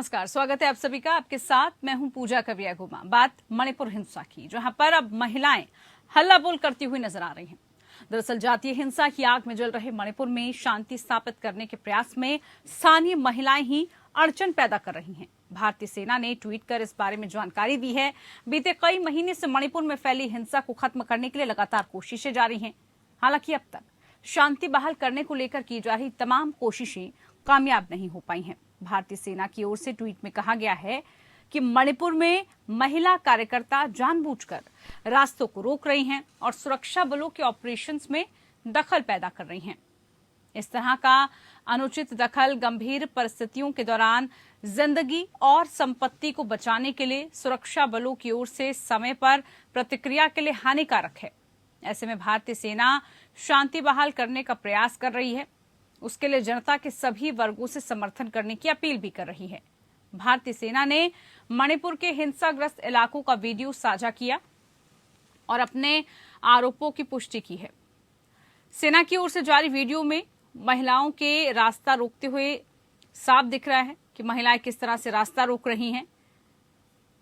नमस्कार, स्वागत है आप सभी का। आपके साथ मैं हूं पूजा कविया गुमा। बात मणिपुर हिंसा की, जहां पर अब महिलाएं हल्ला बोल करती हुई नजर आ रही हैं। दरअसल जातीय हिंसा की आग में जल रहे मणिपुर में शांति स्थापित करने के प्रयास में स्थानीय महिलाएं ही अड़चन पैदा कर रही हैं। भारतीय सेना ने ट्वीट कर इस बारे में जानकारी दी है। बीते कई महीने से मणिपुर में फैली हिंसा को खत्म करने के लिए लगातार कोशिशें जारी हैं। हालांकि अब तक शांति बहाल करने को लेकर की जा रही तमाम कोशिशें कामयाब नहीं हो पाई हैं। भारतीय सेना की ओर से ट्वीट में कहा गया है कि मणिपुर में महिला कार्यकर्ता जानबूझकर रास्तों को रोक रही हैं और सुरक्षा बलों के ऑपरेशंस में दखल पैदा कर रही हैं। इस तरह का अनुचित दखल गंभीर परिस्थितियों के दौरान जिंदगी और संपत्ति को बचाने के लिए सुरक्षा बलों की ओर से समय पर प्रतिक्रिया के लिए हानिकारक है। ऐसे में भारतीय सेना शांति बहाल करने का प्रयास कर रही है। उसके लिए जनता के सभी वर्गों से समर्थन करने की अपील भी कर रही है। भारतीय सेना ने मणिपुर के हिंसाग्रस्त इलाकों का वीडियो साझा किया और अपने आरोपों की पुष्टि की है। सेना की ओर से जारी वीडियो में महिलाओं के रास्ता रोकते हुए साफ दिख रहा है कि महिलाएं किस तरह से रास्ता रोक रही हैं।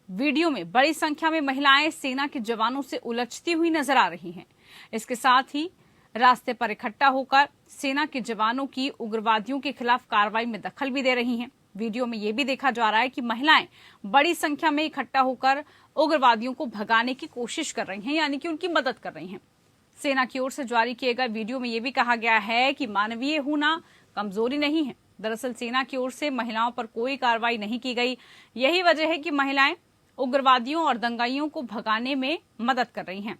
वीडियो में बड़ी संख्या में महिलाएं सेना के जवानों से उलझती हुई नजर आ रही हैं। इसके साथ ही रास्ते पर इकट्ठा होकर सेना के जवानों की उग्रवादियों के खिलाफ कार्रवाई में दखल भी दे रही हैं। वीडियो में यह भी देखा जा रहा है कि महिलाएं बड़ी संख्या में इकट्ठा होकर उग्रवादियों को भगाने की कोशिश कर रही हैं, यानी कि उनकी मदद कर रही हैं। सेना की ओर से जारी किए गए वीडियो में यह भी कहा गया है कि मानवीय होना कमजोरी नहीं है। दरअसल सेना की ओर से महिलाओं पर कोई कार्रवाई नहीं की गई। यही वजह है कि महिलाएं उग्रवादियों और दंगाइयों को भगाने में मदद कर रही हैं।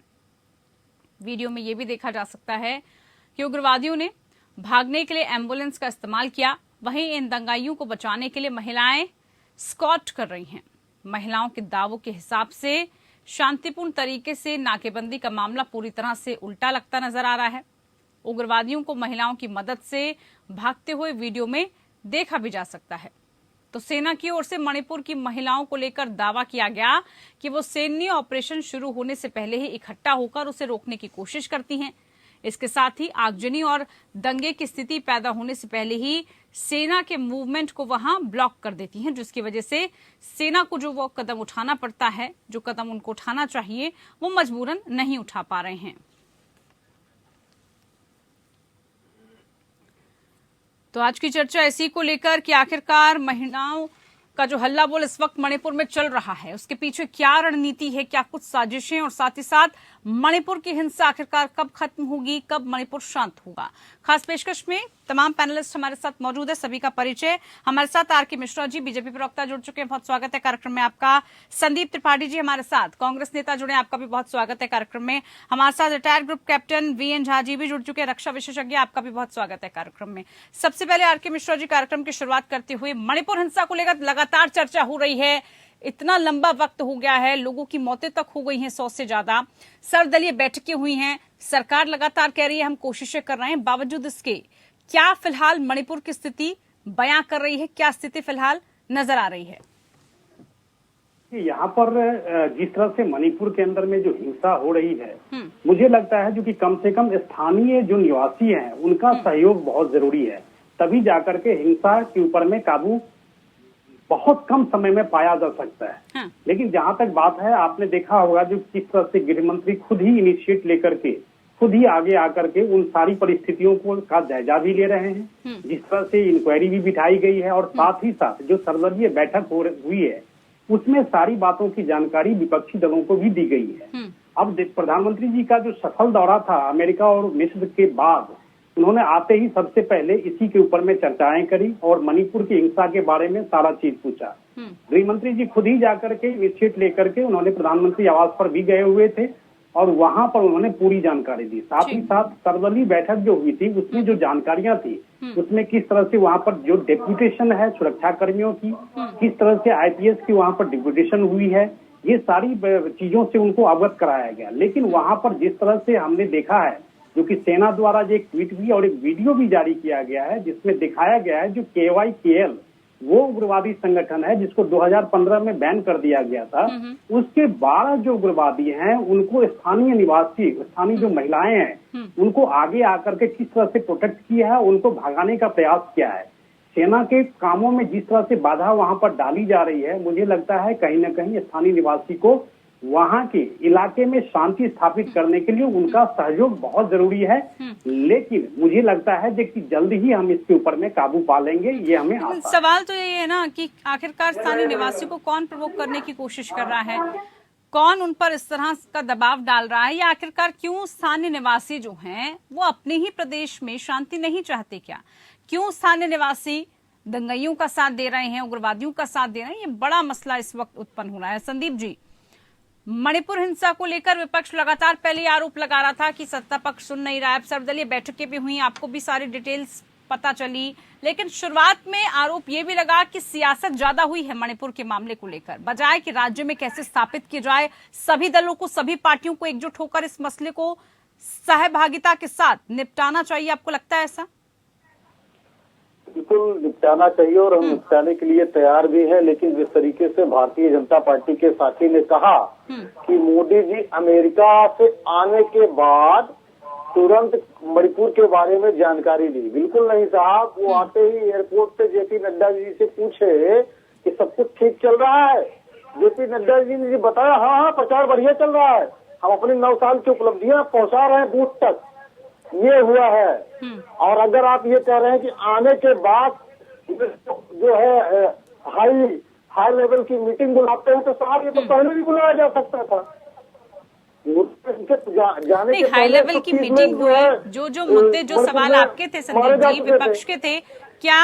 वीडियो में यह भी देखा जा सकता है कि उग्रवादियों ने भागने के लिए एम्बुलेंस का इस्तेमाल किया। वहीं इन दंगाइयों को बचाने के लिए महिलाएं स्कॉट कर रही हैं। महिलाओं के दावों के हिसाब से शांतिपूर्ण तरीके से नाकेबंदी का मामला पूरी तरह से उल्टा लगता नजर आ रहा है। उग्रवादियों को महिलाओं की मदद से भागते हुए वीडियो में देखा भी जा सकता है। तो सेना की ओर से मणिपुर की महिलाओं को लेकर दावा किया गया कि वो सैन्य ऑपरेशन शुरू होने से पहले ही इकट्ठा होकर उसे रोकने की कोशिश करती हैं। इसके साथ ही आगजनी और दंगे की स्थिति पैदा होने से पहले ही सेना के मूवमेंट को वहां ब्लॉक कर देती हैं, जिसकी वजह से सेना को जो वो कदम उठाना पड़ता है, जो कदम उनको उठाना चाहिए, वो मजबूरन नहीं उठा पा रहे हैं। तो आज की चर्चा इसी को लेकर कि आखिरकार महिलाओं का जो हल्ला बोल इस वक्त मणिपुर में चल रहा है, उसके पीछे क्या रणनीति है, क्या कुछ साजिशें, और साथ ही साथ मणिपुर की हिंसा आखिरकार कब खत्म होगी, कब मणिपुर शांत होगा। खास पेशकश में तमाम पैनलिस्ट हमारे साथ मौजूद है। सभी का परिचय। हमारे साथ आर के मिश्रा जी, बीजेपी प्रवक्ता जुड़ चुके हैं, बहुत स्वागत है कार्यक्रम में आपका। संदीप त्रिपाठी जी हमारे साथ, कांग्रेस नेता जुड़े, आपका भी बहुत स्वागत है कार्यक्रम में। हमारे साथ retired group captain VN Jha ji भी जुड़ चुके हैं, रक्षा विशेषज्ञ, आपका भी बहुत स्वागत है कार्यक्रम में। सबसे पहले आर के मिश्रा जी, कार्यक्रम की शुरुआत करते हुए, मणिपुर हिंसा को लेकर लगातार चर्चा हो रही है। इतना लंबा वक्त हो गया है, लोगों की मौतें तक हो गई हैं, 100 से ज्यादा सर्वदलीय बैठकें हुई हैं। सरकार लगातार कह रही है हम कोशिशें कर रहे हैं, बावजूद इसके क्या फिलहाल मणिपुर की स्थिति बयां कर रही है, क्या स्थिति फिलहाल नजर आ रही है? यहाँ पर जिस तरह से मणिपुर के अंदर में जो हिंसा हो रही है, मुझे लगता है जो कि कम से कम स्थानीय जो निवासी हैं उनका सहयोग बहुत जरूरी है, तभी जाकर के हिंसा के ऊपर में काबू बहुत कम समय में पाया जा सकता है। हाँ। लेकिन जहां तक बात है, आपने देखा होगा जो किस तरह से गृह मंत्री खुद ही इनिशिएट लेकर के, खुद ही आगे आकर के उन सारी परिस्थितियों को का जायजा भी ले रहे हैं। जिस तरह से इंक्वायरी भी बिठाई गई है और साथ ही साथ जो सर्वदलीय बैठक हुई है उसमें सारी बातों की जानकारी विपक्षी दलों को भी दी गई है। अब प्रधानमंत्री जी का जो सफल दौरा था अमेरिका और मिस्र के बाद, उन्होंने आते ही सबसे पहले इसी के ऊपर में चर्चाएं करी और मणिपुर की हिंसा के बारे में सारा चीज पूछा। गृह मंत्री जी खुद ही जाकर के इनिशिएट लेकर के उन्होंने प्रधानमंत्री आवास पर भी गए हुए थे और वहां पर उन्होंने पूरी जानकारी दी। साथ ही साथ सर्वदलीय बैठक जो हुई थी उसमें जो जानकारियां थी उसमें किस तरह से वहां पर जो डेपुटेशन है सुरक्षा कर्मियों की, किस तरह से आईपीएस की वहां पर डेपुटेशन हुई है, ये सारी चीजों से उनको अवगत कराया गया। लेकिन वहां पर जिस तरह से हमने देखा है, जो कि सेना द्वारा जो एक ट्वीट भी और एक वीडियो भी जारी किया गया है जिसमें दिखाया गया है जो KYKL वो उग्रवादी संगठन है जिसको 2015 में बैन कर दिया गया था, उसके 12 जो उग्रवादी हैं उनको स्थानीय निवासी, स्थानीय जो महिलाएं हैं उनको आगे आकर के किस तरह से प्रोटेक्ट किया है, उनको भगाने का प्रयास किया है। सेना के कामों में जिस तरह से बाधा वहां पर डाली जा रही है, मुझे लगता है कहीं न कहीं स्थानीय निवासी को वहां के इलाके में शांति स्थापित करने के लिए उनका सहयोग बहुत जरूरी है। लेकिन मुझे लगता है कि जल्द ही हम इसके ऊपर में काबू पा लेंगे, ये हमें आशा है। सवाल तो ये है ना कि आखिरकार स्थानीय निवासियों को कौन प्रवोक करने की कोशिश कर रहा है, कौन उन पर इस तरह का दबाव डाल रहा है, या आखिरकार क्यों स्थानीय निवासी जो हैं वो अपने ही प्रदेश में शांति नहीं चाहते क्या? क्यों स्थानीय निवासी दंगाइयों का साथ दे रहे हैं, उग्रवादियों का साथ दे रहे हैं? ये बड़ा मसला इस वक्त उत्पन्न हो रहा है। संदीप जी, मणिपुर हिंसा को लेकर विपक्ष लगातार पहले आरोप लगा रहा था कि सत्ता पक्ष सुन नहीं रहा है। सर्वदलीय बैठकें भी हुई, आपको भी सारी डिटेल्स पता चली, लेकिन शुरुआत में आरोप ये भी लगा कि सियासत ज्यादा हुई है मणिपुर के मामले को लेकर, बजाय कि राज्य में कैसे स्थापित की जाए। सभी दलों को, सभी पार्टियों को एकजुट होकर इस मसले को सहभागिता के साथ निपटाना चाहिए। आपको लगता है ऐसा? बिल्कुल निपटाना चाहिए और हम निपटाने के लिए तैयार भी हैं। लेकिन जिस तरीके से भारतीय जनता पार्टी के साथी ने कहा कि मोदी जी अमेरिका से आने के बाद तुरंत मणिपुर के बारे में जानकारी दी, बिल्कुल नहीं साहब। वो आते ही एयरपोर्ट पे जेपी नड्डा जी से पूछे कि सब कुछ ठीक चल रहा है। जेपी नड्डा जी ने बताया हाँ, प्रचार बढ़िया चल रहा है, हम अपने 9 साल की उपलब्धियां पहुंचा रहे हैं बूथ तक, ये हुआ है। और अगर आप ये कह रहे हैं कि आने के बाद जो है हाई लेवल की मीटिंग बुलाते हैं, तो साहब ये तो पहले भी बुलाया जा सकता था। जाने नहीं, हाई लेवल की मीटिंग हुई, जो मुद्दे, जो सवाल आपके थे संदीप जी, विपक्ष के थे, क्या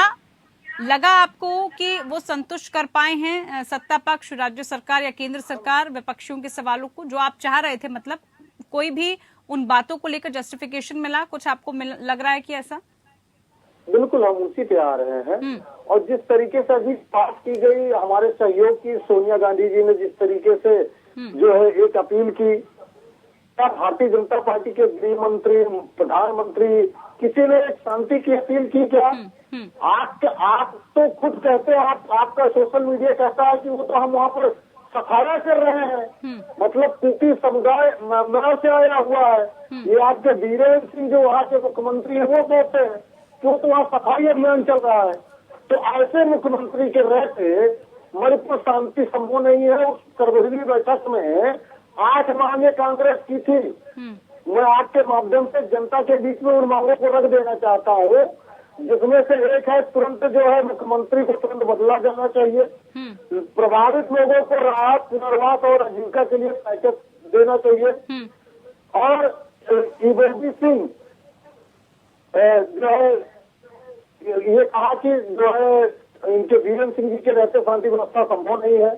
लगा आपको कि वो संतुष्ट कर पाए हैं सत्ता पक्ष, राज्य सरकार या केंद्र सरकार विपक्षियों के सवालों को, जो आप चाह रहे थे? मतलब कोई भी उन बातों को लेकर जस्टिफिकेशन मिला कुछ आपको लग रहा है कि ऐसा? बिल्कुल, हम उसी पे आ रहे हैं। और जिस तरीके से अभी बात की गई हमारे सहयोग की, सोनिया गांधी जी ने जिस तरीके से जो है एक अपील की, क्या भारतीय जनता पार्टी के गृह मंत्री, प्रधानमंत्री, किसी ने एक शांति की अपील की क्या? आप तो खुद कहते हैं, आपका सोशल मीडिया कहता है कि वो तो हम वहाँ पर सफाया कर रहे हैं। मतलब कुकी समुदाय से आया हुआ है। ये आपके बीरेन्द्र सिंह जो वहाँ के मुख्यमंत्री है वो कहते हैं कि वो तो वहाँ सफाई अभियान चल रहा है। तो ऐसे मुख्यमंत्री के रहते मणिपुर शांति संभव नहीं है। उस सर्वदलीय बैठक में 8 मांगे कांग्रेस की थी। मैं आपके माध्यम से जनता के बीच में उन मांगों को रख देना चाहता हूँ, जिसमें से एक है तुरंत जो है मुख्यमंत्री को तुरंत बदला जाना चाहिए, प्रभावित लोगों को राहत, पुनर्वास और आजीविका के लिए पैकेज देना चाहिए, और ईवेंटी सिंह जो है ये कहा कि जो है इनके वीरेंद्र सिंह जी के रहते शांति व्यवस्था संभव नहीं है।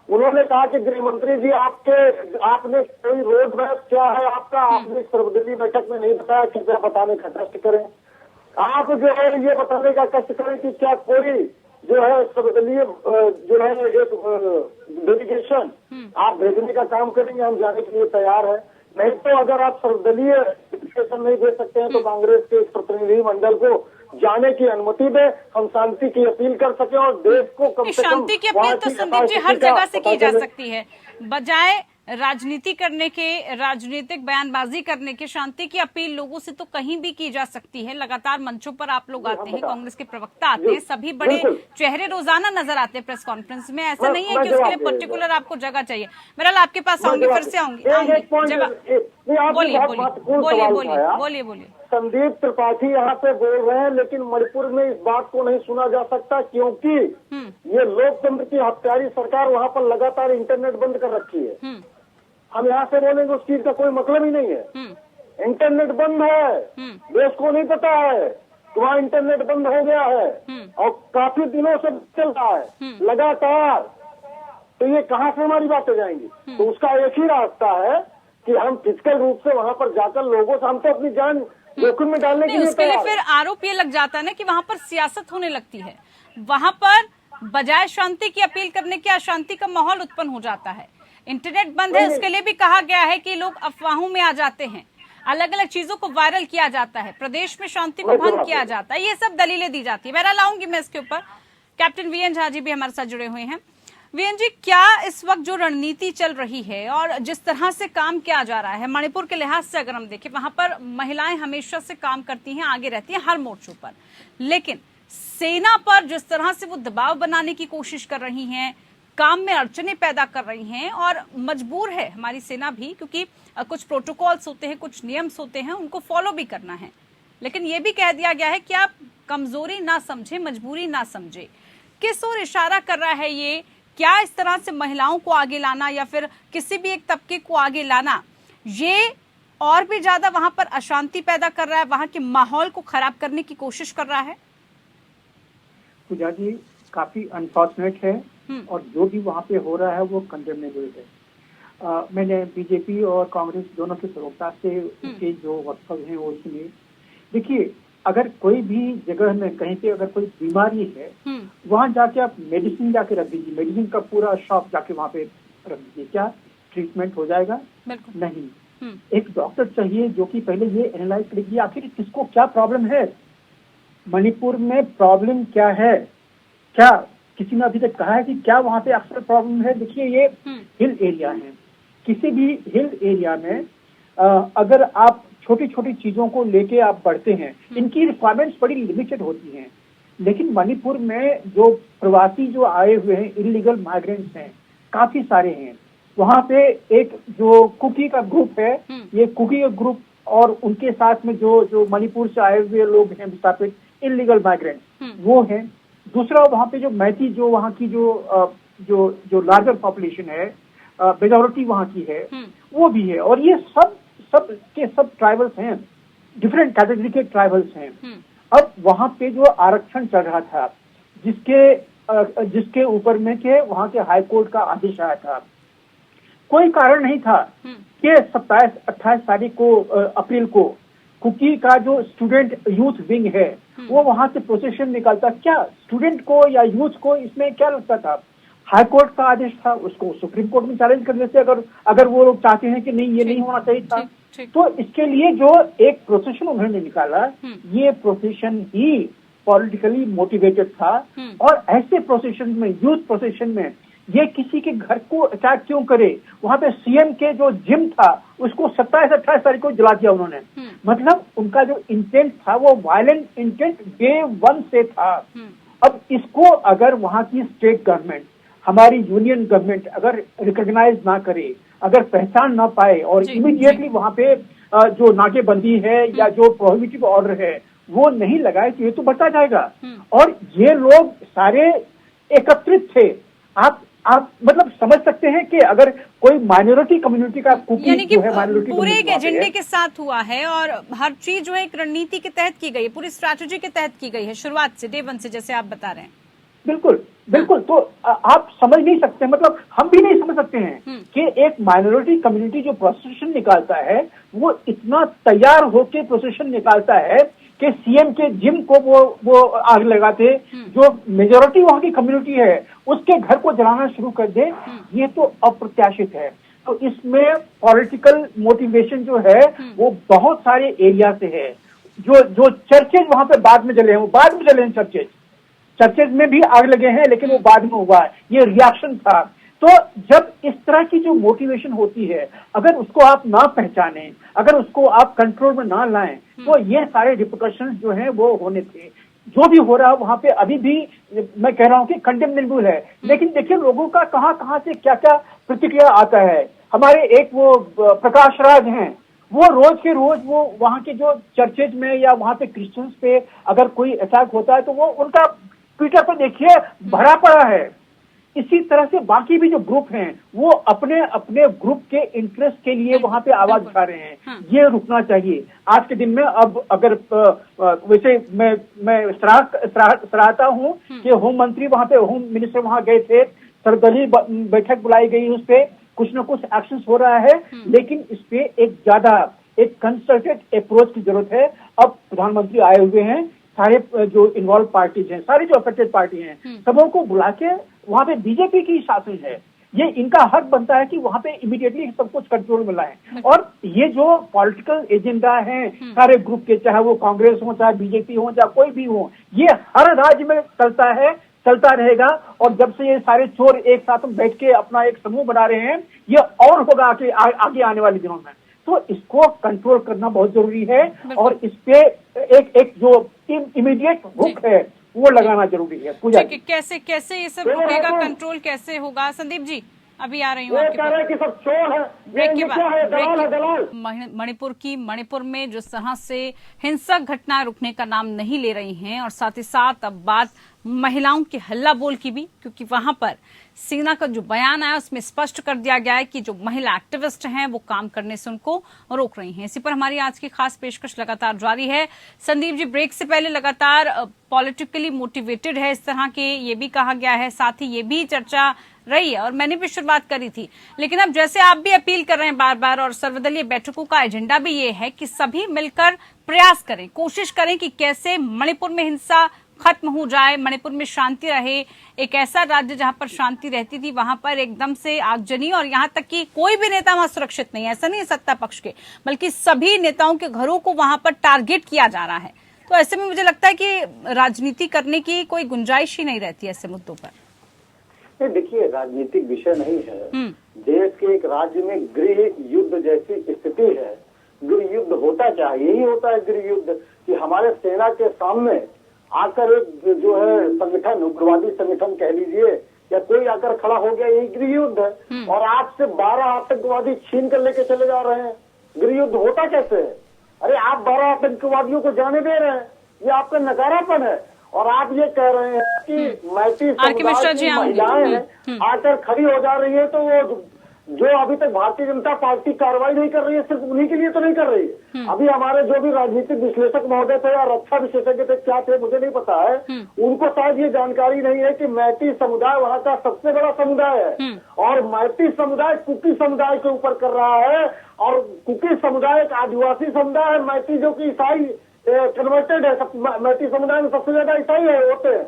उन्होंने कहा कि गृह मंत्री जी आपने कोई रोड मैप क्या है आपका, आपने सर्वदलीय बैठक में नहीं बताया, कृपया बताने का कष्ट करें। आप जो है ये बताने का कष्ट करें कि क्या कोई जो है सर्वदलीय जो है एक डेलीगेशन आप भेजने का काम करेंगे, हम जाने के लिए तैयार है। नहीं तो अगर आप सर्वदलीय डेलीगेशन नहीं दे सकते हैं तो कांग्रेस के एक प्रतिनिधि मंडल को जाने की अनुमति दे, हम शांति की अपील कर सके और देश को कम से कम शांति की अपील तो संदीप जी हर जगह से की जा सकती है, बजाय राजनीति करने के, राजनीतिक बयानबाजी करने के, शांति की अपील लोगों से तो कहीं भी की जा सकती है। लगातार मंचों पर आप लोग आते हैं, कांग्रेस के प्रवक्ता आते हैं, सभी बड़े चेहरे रोजाना नजर आते हैं प्रेस कॉन्फ्रेंस में। ऐसा नहीं है कि उसके लिए पर्टिकुलर आपको जगह चाहिए। बहरहाल आपके पास आऊंगी, फिर से आऊंगी। बोलिए। संदीप त्रिपाठी यहाँ पे बोल रहे हैं, लेकिन मणिपुर में इस बात को नहीं सुना जा सकता क्योंकि ये लोकतंत्र की हत्यारी सरकार वहाँ पर लगातार इंटरनेट बंद कर रखी है। हम यहाँ से बोलेंगे उस चीज का कोई मतलब ही नहीं है। इंटरनेट बंद है, देश को नहीं पता है कि वहाँ इंटरनेट बंद हो गया है और काफी दिनों से चल रहा है लगातार। तो ये कहाँ से हमारी बातें जाएंगी? तो उसका एक ही रास्ता है कि हम फिजिकल रूप से वहाँ पर जाकर लोगों से, हम तो अपनी जान जोखिम में डालने के लिए उसके लिए फिर आरोप ये लग जाता है ना कि वहाँ पर सियासत होने लगती है, वहाँ पर बजाय शांति की अपील करने के अशांति का माहौल उत्पन्न हो जाता है। इंटरनेट बंद है, उसके लिए भी कहा गया है कि लोग अफवाहों में आ जाते हैं, अलग अलग चीजों को वायरल किया जाता है, प्रदेश में शांति को भंग किया जाता है, ये सब दलीलें दी जाती है। बहरहाल आऊंगी मैं इसके ऊपर। कैप्टन वीएन झा जी भी हमारे साथ जुड़े हुए हैं। वीएन जी, क्या इस वक्त जो रणनीति चल रही है और जिस तरह से काम किया जा रहा है मणिपुर के लिहाज से, अगर हम देखें वहां पर महिलाएं हमेशा से काम करती हैं, आगे रहती हैं हर मोर्चों पर, लेकिन सेना पर जिस तरह से वो दबाव बनाने की कोशिश कर रही हैं, काम में अड़चने पैदा कर रही हैं, और मजबूर है हमारी सेना भी, क्योंकि कुछ प्रोटोकॉल्स होते हैं, कुछ नियम्स होते हैं, उनको फॉलो भी करना है। लेकिन ये भी कह दिया गया है कि आप कमजोरी ना समझे, मजबूरी ना समझे। किस ओर इशारा कर रहा है ये? क्या इस तरह से महिलाओं को आगे लाना या फिर किसी भी एक तबके को आगे लाना, ये और भी ज्यादा वहां पर अशांति पैदा कर रहा है, वहां के माहौल को खराब करने की कोशिश कर रहा है? पूजा जी, काफी अनफॉर्चुनेट है और जो भी वहाँ पे हो रहा है वो कंडेमनेबल है। मैंने बीजेपी और कांग्रेस दोनों के प्रवक्ता से उनके जो वक्तव्य हैं वो सुने। देखिए, अगर कोई भी जगह में कहीं पे अगर कोई बीमारी है, वहाँ जाके आप मेडिसिन जाके रख दीजिए, मेडिसिन का पूरा शॉप जाके वहाँ पे रख दीजिए, क्या ट्रीटमेंट हो जाएगा? नहीं। एक डॉक्टर चाहिए जो कि पहले ये एनालाइज करेगी आखिर किसको क्या प्रॉब्लम है, मणिपुर में प्रॉब्लम क्या है, क्या किसी ने अभी तक कहा है कि क्या वहाँ पे अक्सर प्रॉब्लम है? देखिए, ये हिल एरिया है, किसी भी हिल एरिया में अगर आप छोटी छोटी चीजों को लेके आप बढ़ते हैं, इनकी रिक्वायरमेंट्स बड़ी लिमिटेड होती हैं। लेकिन मणिपुर में जो प्रवासी जो आए हुए हैं, इलीगल माइग्रेंट्स हैं, काफी सारे हैं। वहाँ पे एक जो कुकी का ग्रुप है, ये कुकी का ग्रुप और उनके साथ में जो मणिपुर से आए हुए लोग हैं विस्थापित इलीगल माइग्रेंट्स, वो हैं। दूसरा, वहाँ पे जो मैती, जो वहाँ की जो लार्जर पॉपुलेशन है, मेजॉरिटी वहाँ की है, वो भी है। और ये सब के सब ट्राइबल्स हैं, डिफरेंट कैटेगरी के ट्राइबल्स हैं। अब वहाँ पे जो आरक्षण चल रहा था, जिसके ऊपर में के वहाँ के हाई कोर्ट का आदेश आया था, कोई कारण नहीं था कि 27-28 तारीख को अप्रैल को कुकी का जो स्टूडेंट यूथ विंग है वो वहां से प्रोसेशन निकालता। क्या स्टूडेंट को या यूथ को इसमें क्या लगता था? हाई कोर्ट का आदेश था, उसको सुप्रीम कोर्ट में चैलेंज कर देते अगर वो लोग चाहते हैं कि नहीं, ये नहीं होना चाहिए था। तो इसके लिए जो एक प्रोसेशन उन्होंने निकाला, ये प्रोसेशन ही पॉलिटिकली मोटिवेटेड था। और ऐसे प्रोसेशन में, यूथ प्रोसेशन में, ये किसी के घर को अटैक क्यों करे? वहां पे सीएम के जो जिम था उसको 27-28 तारीख को जला दिया उन्होंने। मतलब उनका जो इंटेंट था वो वायलेंट इंटेंट डे 1 से था। अब इसको अगर वहां की स्टेट गवर्नमेंट, हमारी यूनियन गवर्नमेंट अगर रिकॉग्नाइज ना करे, अगर पहचान ना पाए और इमीडिएटली वहां पे जो नाकेबंदी है या जो प्रोहिबिटिव ऑर्डर है वो नहीं लगाए तो ये तो बढ़ता जाएगा। और ये लोग सारे एकत्रित थे। आप मतलब समझ सकते हैं कि अगर कोई माइनॉरिटी कम्युनिटी का यानी कि पूरे एक एजेंडे के साथ हुआ है और हर चीज जो है एक रणनीति के तहत की गई है, पूरी स्ट्रैटेजी के तहत की गई है, शुरुआत से, डे 1 से, जैसे आप बता रहे हैं। बिल्कुल। तो आप समझ नहीं सकते, मतलब हम भी नहीं समझ सकते हैं कि एक माइनॉरिटी कम्युनिटी जो प्रोसेशन निकालता है वो इतना तैयार होके प्रोसेशन निकालता है कि सीएम के जिम को वो आग लगाते, जो मेजॉरिटी वहां की कम्युनिटी है उसके घर को जलाना शुरू कर दे। ये तो अप्रत्याशित है। तो इसमें पॉलिटिकल मोटिवेशन जो है वो बहुत सारे एरिया से है। जो चर्चेज वहां पे बाद में जले हैं, वो बाद में जले हैं। चर्चेज में भी आग लगे हैं, लेकिन वो बाद में हुआ है, ये रिएक्शन था। तो जब इस तरह की जो मोटिवेशन होती है, अगर उसको आप ना पहचाने, अगर उसको आप कंट्रोल में ना लाएं, तो ये सारे रिपरकशंस जो हैं वो होने थे। जो भी हो रहा है वहां पे अभी भी मैं कह रहा हूं कि कंडेमनेबल है। लेकिन देखिए, लोगों का कहां से क्या क्या प्रतिक्रिया आता है। हमारे एक वो प्रकाश राज हैं, वो रोज के रोज वो वहां के जो चर्चेज में या वहां पे क्रिश्चियंस पे अगर कोई अटैक होता है तो वो उनका ट्विटर पर देखिए भरा पड़ा है। इसी तरह से बाकी भी जो ग्रुप हैं वो अपने अपने ग्रुप के इंटरेस्ट के लिए वहां पे आवाज उठा रहे हैं। ये रुकना चाहिए आज के दिन में। अब अगर वैसे मैं सराहता हूँ कि होम मंत्री वहां पे, होम मिनिस्टर वहां गए थे, सर्वदलीय बैठक बुलाई गई, उस पे कुछ न कुछ एक्शन हो रहा है। लेकिन इस पे एक कंसल्टेड अप्रोच की जरूरत है। अब प्रधानमंत्री आए हुए हैं, सारे जो इन्वॉल्व पार्टीज हैं, सारी जो अफेक्टेड पार्टी हैं, सबों को बुला के वहां पे बीजेपी की शासन है, ये इनका हक बनता है कि वहां पे इमीडिएटली सब कुछ कंट्रोल में लाएं। और ये जो पॉलिटिकल एजेंडा है सारे ग्रुप के, चाहे वो कांग्रेस हो, चाहे बीजेपी हो, चाहे कोई भी हो, ये हर राज्य में चलता है, चलता रहेगा। और जब से ये सारे चोर एक साथ में बैठ के अपना एक समूह बना रहे हैं, ये और होगा आगे आने वाले दिनों में। तो इसको कंट्रोल करना बहुत जरूरी है। और इस पे एक जो इमीडिएट हुक है वो लगाना जरूरी है। पूजा ठीक है, कैसे कैसे ये सब रुकेगा, कंट्रोल कैसे होगा? संदीप जी अभी आ रही हूँ ये आपके कह रहे हैं कि सब चोर है, ब्रेक के ये बाद क्या है, दलाल है, दलाल। मणिपुर में जिस तरह से हिंसक घटनाएं रुकने का नाम नहीं ले रही हैं, और साथ ही साथ अब बात महिलाओं के हल्ला बोल की भी, क्योंकि वहां पर सेना का जो बयान आया उसमें स्पष्ट कर दिया गया है कि जो महिला एक्टिविस्ट हैं वो काम करने से उनको रोक रही हैं। इसी पर हमारी आज की खास पेशकश लगातार जारी है। संदीप जी, ब्रेक से पहले लगातार पॉलिटिकली मोटिवेटेड है इस तरह के, ये भी कहा गया है, साथ ही ये भी चर्चा रही है और मैंने भी शुरुआत करी थी, लेकिन अब जैसे आप भी अपील कर रहे हैं बार बार, और सर्वदलीय बैठकों का एजेंडा भी ये है कि सभी मिलकर प्रयास करें, कोशिश करें कि कैसे मणिपुर में हिंसा खत्म हो जाए, मणिपुर में शांति रहे। एक ऐसा राज्य जहां पर शांति रहती थी वहां पर एकदम से आगजनी, और यहां तक कि कोई भी नेता वहां सुरक्षित नहीं है, ऐसा नहीं है सत्ता पक्ष के, बल्कि सभी नेताओं के घरों को वहां पर टारगेट किया जा रहा है। तो ऐसे में मुझे लगता है कि राजनीति करने की कोई गुंजाइश ही नहीं रहती ऐसे मुद्दों पर। देखिए, राजनीतिक विषय नहीं है। देश के एक राज्य में गृह युद्ध जैसी स्थिति है। गृह युद्ध होता क्या है? यही होता है गृह युद्ध कि हमारे सेना के सामने आकर एक जो है संगठन, उग्रवादी संगठन कह लीजिए, या कोई आकर खड़ा हो गया, यही गृह युद्ध है। और आपसे 12 आतंकवादी छीन कर लेके चले जा रहे हैं। गृह युद्ध होता कैसे है? अरे आप 12 आतंकवादियों को जाने दे रहे हैं, ये आपका नकारापन है। और आप ये कह रहे हैं कि मैती समुदाय की महिलाएं हैं आकर खड़ी हो जा रही है, तो वो जो अभी तक भारतीय जनता पार्टी कार्रवाई नहीं कर रही है, सिर्फ उन्हीं के लिए तो नहीं कर रही है। अभी हमारे जो भी राजनीतिक विश्लेषक महोदय थे या रक्षा विशेषज्ञ थे, क्या थे मुझे नहीं पता है, उनको शायद ये जानकारी नहीं है कि मैती समुदाय वहाँ का सबसे बड़ा समुदाय है, और मैती समुदाय कुकी समुदाय के ऊपर कर रहा है। और कुकी समुदाय एक आदिवासी समुदाय है, मैती जो कि ईसाई कन्वर्टेड है। मैती समुदाय में सबसे ज्यादा ईसाई होते हैं।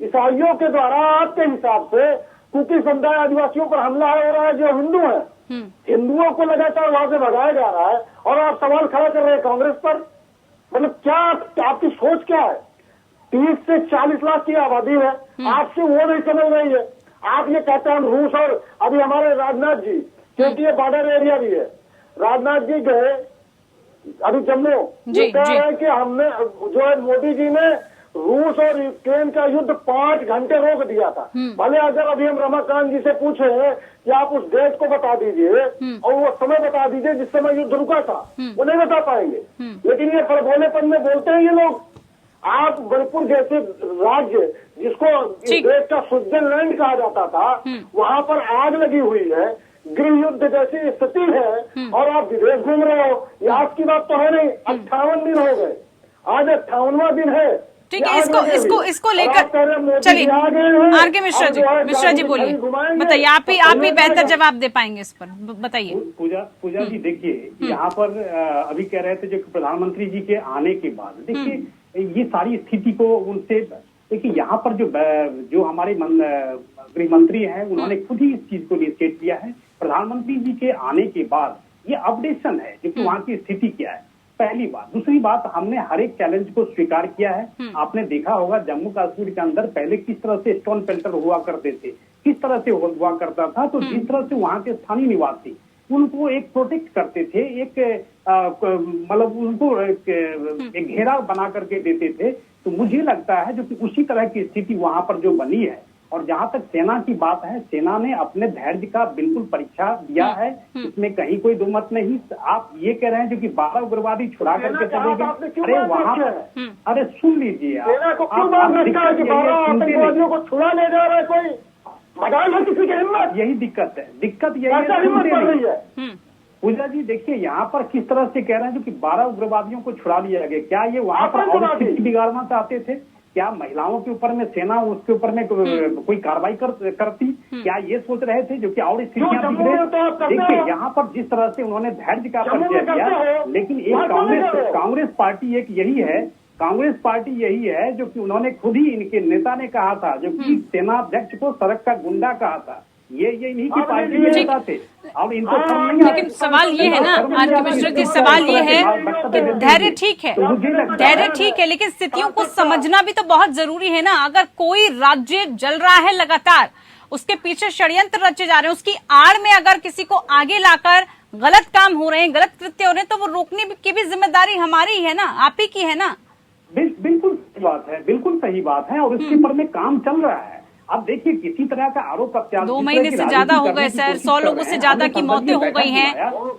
ईसाइयों के द्वारा आपके हिसाब से कुकी समुदाय आदिवासियों पर हमला हो रहा है जो हिंदू है। हिंदुओं को लगातार वहां से भगाया जा रहा है, और आप सवाल खड़ा कर रहे हैं कांग्रेस पर। मतलब क्या आपकी सोच क्या है? 30 से 40 लाख की आबादी है, आपसे वो नहीं समझ रही है। आप ये कहते हैं हम रूस, और अभी हमारे राजनाथ जी, क्योंकि ये बॉर्डर एरिया भी है, राजनाथ जी गए अभी जम्मू, कह रहे हैं कि हमने जो है मोदी जी ने रूस और यूक्रेन का युद्ध 5 घंटे रोक दिया था। भले अगर अभी हम रमाकांत जी से पूछे कि आप उस डेट को बता दीजिए और वो समय बता दीजिए जिस समय युद्ध रुका था, वो नहीं बता पाएंगे। लेकिन ये भोलेपन में बोलते हैं ये लोग। आप मणिपुर जैसे राज्य जिसको देश का स्विट्जरलैंड कहा जाता था, वहाँ पर आग लगी हुई है, गृह युद्ध जैसी स्थिति है, और आप विदेश घूम रहे हो। ये आज की बात तो है नहीं, 58 दिन हो गए, आज 58वां दिन है। ठीक है, इसको लेकर चलिए आरके मिश्रा जी बोलिए, बताइए, आप ही बेहतर जवाब दे पाएंगे इस पर, बताइए। पूजा जी, देखिए यहाँ पर अभी कह रहे थे जो प्रधानमंत्री जी के आने के बाद, देखिए ये सारी स्थिति को उनसे, देखिए यहाँ पर जो हमारे गृह मंत्री हैं उन्होंने खुद ही इस चीज को इनिशिएट किया है। प्रधानमंत्री जी के आने के बाद ये अपडेशन है जो कि वहाँ की स्थिति क्या है, पहली बात। दूसरी बात, हमने हर एक चैलेंज को स्वीकार किया है। आपने देखा होगा जम्मू कश्मीर के अंदर पहले किस तरह से स्टोन पेल्टर हुआ करते थे, किस तरह से हुआ करता था, तो जिस तरह से वहाँ के स्थानीय निवासी उनको एक प्रोटेक्ट करते थे, एक मतलब उनको एक घेरा बना करके देते थे। तो मुझे लगता है जो कि उसी तरह की स्थिति वहाँ पर जो बनी है। और जहाँ तक सेना की बात है, सेना ने अपने धैर्य का बिल्कुल परीक्षा दिया है, इसमें कहीं कोई दो मत नहीं। आप ये कह रहे हैं जो कि 12 उग्रवादी छुड़ा करके चले गए, अरे वहाँ पर, अरे सुन लीजिए, आतंकवादियों को छुड़ा ले जा रहा है कोई, किसी की हिम्मत, यही दिक्कत है। दिक्कत यही है पूजा जी। देखिए यहाँ पर किस तरह से कह रहे हैं जो कि 12 उग्रवादियों को छुड़ा लिया गया, क्या ये वहाँ पर और स्थिति बिगाड़ना चाहते थे? क्या महिलाओं के ऊपर में सेना उसके ऊपर में कोई कार्रवाई करती? क्या ये सोच रहे थे जो कि और स्थितियां बिगड़े? देखिए यहाँ पर जिस तरह से उन्होंने धैर्य का परिचय दिया, लेकिन एक कांग्रेस पार्टी एक यही है, कांग्रेस पार्टी यही है जो कि उन्होंने खुद ही, इनके नेता ने कहा था, जो कि सेनाध्यक्ष को सड़क का गुंडा कहा था, ये इन्हीं की पार्टी के नेता थे। अब इनको लेकिन सवाल ये है ना आरके मिश्रा जी, सवाल ये है कि धैर्य ठीक है, धैर्य ठीक है, लेकिन स्थितियों को समझना भी तो बहुत जरूरी है ना। अगर कोई राज्य जल रहा है लगातार, उसके पीछे षड्यंत्र रचे जा रहे हैं, उसकी आड़ में अगर किसी को आगे लाकर गलत काम हो रहे हैं, गलत कृत्य हो रहे हैं, तो वो रोकने की भी जिम्मेदारी हमारी है ना, आप ही की है ना। बिल्कुल बात है, बिल्कुल सही बात है, और इसके ऊपर में काम चल रहा है। अब देखिए, किसी तरह का आरोप प्रत्यारोप 2 महीने से ज्यादा हो गए सर, 100 लोगों से ज्यादा की मौतें हो गई हैं,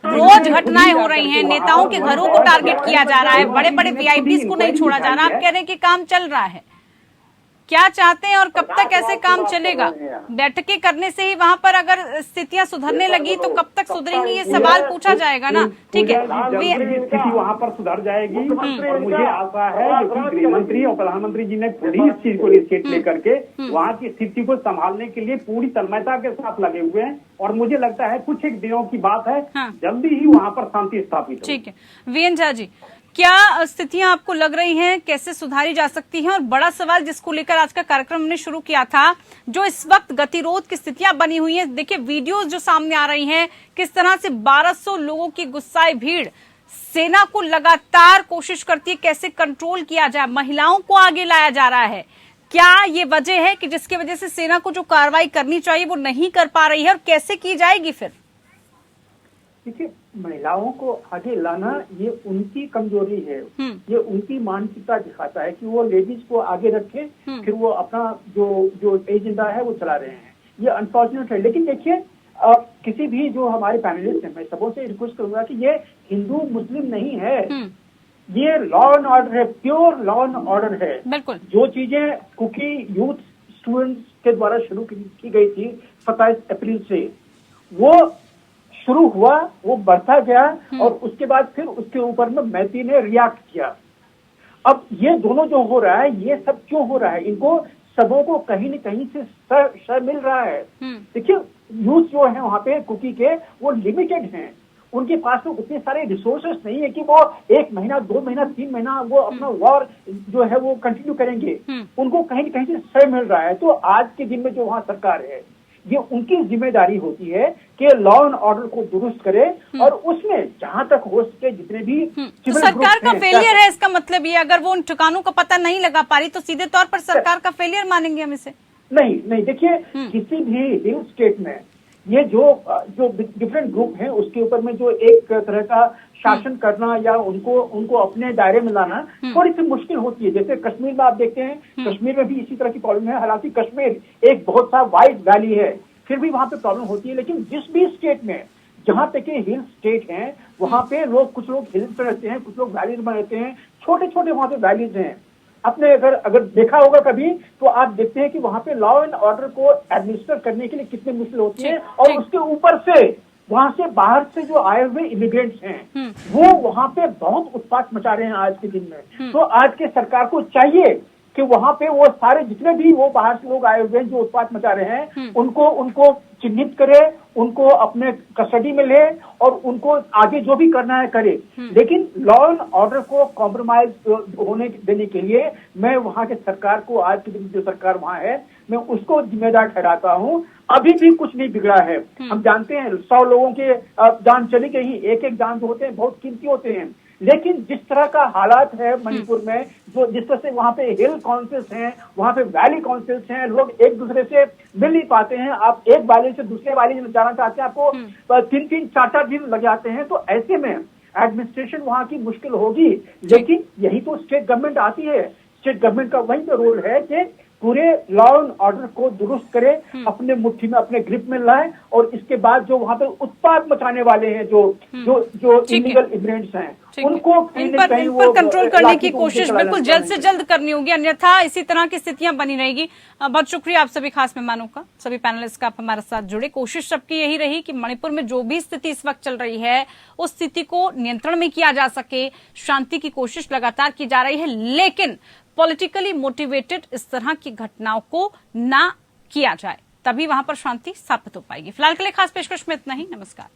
रोज घटनाएं हो रही हैं, नेताओं के घरों को टारगेट किया जा रहा है, बड़े बड़े वीआईपीज को नहीं छोड़ा जा रहा। आप कह रहे हैं कि काम चल रहा है, क्या चाहते हैं और कब तक ऐसे काम चलेगा? बैठकें करने से ही वहां पर अगर स्थितियां सुधरने लगी तो कब तक सुधरेंगी, ये सवाल पूछा जाएगा ना। ठीक है, स्थिति वहां पर सुधर जाएगी, और मुझे आशा है कि गृह मंत्री और प्रधानमंत्री जी ने खुद ही इस चीज को इनिशिएट लेकर के वहां की स्थिति को संभालने के लिए पूरी तन्मयता के साथ लगे हुए हैं, और मुझे लगता है कुछ एक दिनों की बात है, जल्दी ही वहां पर शांति स्थापित हो। ठीक है, वीएन झा जी, क्या स्थितियां आपको लग रही हैं, कैसे सुधारी जा सकती हैं? और बड़ा सवाल जिसको लेकर आज का कार्यक्रम हमने शुरू किया था, जो इस वक्त गतिरोध की स्थितियां बनी हुई हैं, देखिए वीडियोस जो सामने आ रही हैं, किस तरह से 1200 लोगों की गुस्साई भीड़ सेना को लगातार कोशिश करती है कैसे कंट्रोल किया जाए, महिलाओं को आगे लाया जा रहा है। क्या ये वजह है कि जिसकी वजह से सेना को जो कार्रवाई करनी चाहिए वो नहीं कर पा रही है, और कैसे की जाएगी फिर? देखिए, महिलाओं को आगे लाना ये उनकी कमजोरी है, ये उनकी मानसिकता दिखाता है कि वो लेडीज को आगे रखें, फिर वो अपना जो एजेंडा है वो चला रहे हैं। ये अनफॉर्चुनेट है, लेकिन देखिए किसी भी जो हमारे पैनलिस्ट हैं, मैं सबों से रिक्वेस्ट करूंगा कि ये हिंदू मुस्लिम नहीं है, ये लॉ एंड ऑर्डर है, प्योर लॉ एंड ऑर्डर है। बिल्कुल, जो चीजें कुकी यूथ स्टूडेंट्स के द्वारा शुरू की गई थी 27 अप्रैल से, वो शुरू हुआ, वो बढ़ता गया, और उसके बाद फिर उसके ऊपर में मैती ने रिएक्ट किया। अब ये दोनों जो हो रहा है, ये सब क्यों हो रहा है? इनको सबों को कहीं न कहीं से सर मिल रहा है। देखिए, यूथ जो है वहां पे कुकी के, वो लिमिटेड हैं, उनके पास में उतने सारे रिसोर्सेस नहीं है कि वो 1 महीना 2 महीना 3 महीना वो अपना वॉर जो है वो कंटिन्यू करेंगे। उनको कहीं न कहीं से सर मिल रहा है। तो आज के दिन में जो वहाँ सरकार है, ये उनकी जिम्मेदारी होती है कि लॉ एंड ऑर्डर को दुरुस्त करे, और उसमें जहां तक हो सके जितने भी तो सरकार का फेलियर है, इसका मतलब ये, अगर वो उन ठिकानों का पता नहीं लगा पा रही तो सीधे तौर पर सरकार का फेलियर मानेंगे हम इसे? नहीं, देखिए, किसी भी हिल स्टेट में ये जो डिफरेंट ग्रुप हैं, उसके ऊपर में जो एक तरह का शासन करना या उनको अपने दायरे में लाना थोड़ी सी मुश्किल होती है। जैसे कश्मीर में आप देखते हैं, कश्मीर में भी इसी तरह की प्रॉब्लम है। हालांकि कश्मीर एक बहुत सा वाइड वैली है, फिर भी वहां पे प्रॉब्लम होती है। लेकिन जिस भी स्टेट में, जहां पे के हिल स्टेट हैं, वहां पे कुछ लोग हिल्स पे रहते हैं, कुछ लोग वैलीज में रहते हैं, छोटे छोटे वहां पे वैलीज हैं। आपने अगर देखा होगा कभी, तो आप देखते हैं कि वहां पे लॉ एंड ऑर्डर को एडमिनिस्टर करने के लिए कितनी मुश्किल होती है, और उसके ऊपर से वहां से बाहर से जो आए हुए इमिग्रेंट्स हैं, वो वहां पे बहुत उत्पात मचा रहे हैं आज के दिन में। तो आज के सरकार को चाहिए कि वहां पे वो सारे जितने भी वो बाहर से लोग आए हुए हैं जो उत्पात मचा रहे हैं, उनको चिन्हित करे, उनको अपने कस्टडी में ले, और उनको आगे जो भी करना है करे। लेकिन लॉ एंड ऑर्डर को कॉम्प्रोमाइज होने देने के लिए मैं वहां के सरकार को, आज की जो सरकार वहां है, मैं उसको जिम्मेदार ठहराता हूं। अभी भी कुछ नहीं बिगड़ा है। हम जानते हैं 100 लोगों के जान चली गई, एक जान जो होते हैं बहुत कीमती होते हैं। लेकिन जिस तरह का हालात है मणिपुर में, जो जिस तरह से वहां पे हिल काउंसिल्स हैं, वहां पे वैली काउंसिल्स हैं, लोग एक दूसरे से मिल नहीं पाते हैं। आप एक वैली से दूसरे वैली में जाना चाहते हैं, आपको 3-3, 4-4 दिन लग जाते हैं। तो ऐसे में एडमिनिस्ट्रेशन वहां की मुश्किल होगी। लेकिन यही तो स्टेट गवर्नमेंट आती है, स्टेट गवर्नमेंट का वही तो रोल है कि पूरे लॉ एंड ऑर्डर को दुरुस्त करे, अपने मुट्ठी में, अपने ग्रिप में लाए, और इसके बाद जो वहां पे उत्पाद मचाने वाले हैं, जो इलीगल इमिग्रेंट्स हैं, उनको इन पर कंट्रोल करने की कोशिश बिल्कुल जल्द से जल्द करनी होगी, अन्यथा इसी तरह की स्थितियां बनी रहेगी। बहुत शुक्रिया आप सभी खास मेहमानों का, सभी पैनलिस्ट का, आप हमारे साथ जुड़े। कोशिश सबकी यही रही कि मणिपुर में जो भी स्थिति इस वक्त चल रही है, उस स्थिति को नियंत्रण में किया जा सके। शांति की कोशिश लगातार की जा रही है, लेकिन पॉलिटिकली मोटिवेटेड इस तरह की घटनाओं को ना किया जाए, तभी वहां पर शांति स्थापित हो पाएगी। फिलहाल के लिए खास पेशकश में इतना ही। नमस्कार।